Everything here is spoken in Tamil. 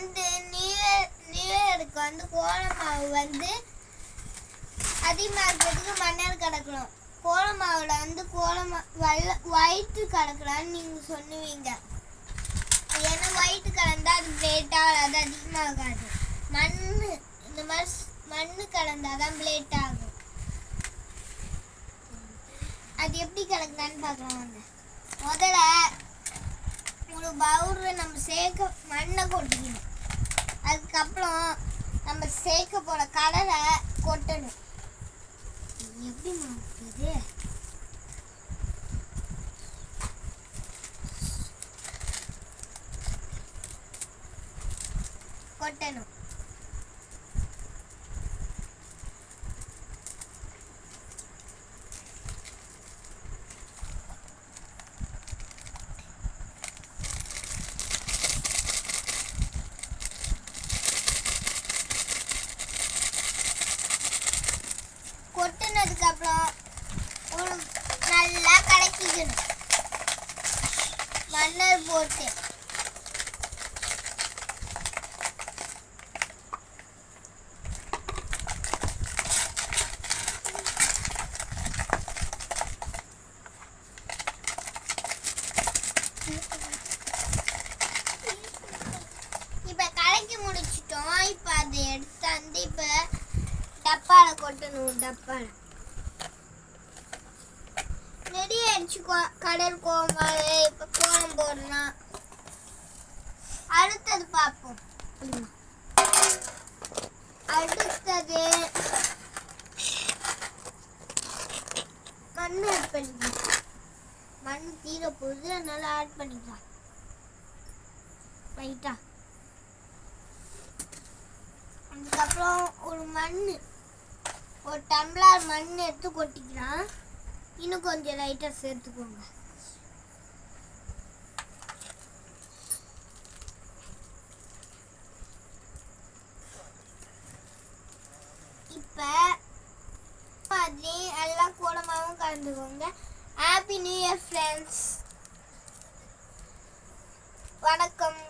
வந்து நியூ இயருக்கு வந்து கோலமாவு வந்து அதிகமாக இருக்கிறதுக்கு மண்ணெண்ணெய் கலக்கணும். கோலமாவில் வந்து ஒயிட்டு கலக்கலான்னு நீங்கள் சொல்லுவீங்க. ஏன்னா ஒயிட்டு கலந்தால் அது பிளேட்டாக அது அதிகமாகாது. இந்த மாதிரி மண்ணு கலந்தால் தான் பிளேட் ஆகும். அது எப்படி கலக்கலான்னு பார்க்கலாம். வந்து முதல்ல ஒரு பவுலில் நம்ம சேர்க்க மண்ணை கொட்டிக்கணும். அதுக்கப்புறம் நம்ம சேர்க்க போகிற கலரை கொட்டணும். எப்படி மாற்றுது? கொட்டணும். கொட்டினதுக்கு அப்புறம் நல்லா கலக்கிக்கணும். மண்ணர் போட்டு இப்ப கலக்கி முடிச்சிட்டோம். இப்ப அதை எடுத்து வந்து இப்ப டப்பால கொட்டணும். டப்பால நிறைய அடிச்சு கடல் கோமாறு இப்ப கோலம் போடலாம். அடுத்தது பார்ப்போம். அடுத்தது மண் ஆட் பண்ணிக்கலாம். மண் தீர போகுது, அதனால ஆட் பண்ணிக்கலாம் ரைட்டா. அதுக்கப்புறம் ஒரு டம்ளர் மண் எடுத்து கொட்டிக்கலாம். இன்னும் கொஞ்சம் லைட்டாக சேர்த்துக்கோங்க. இப்போ மாதிரி எல்லா கோலமாவும் கலந்துக்கோங்க. Happy new year friends. வணக்கம்.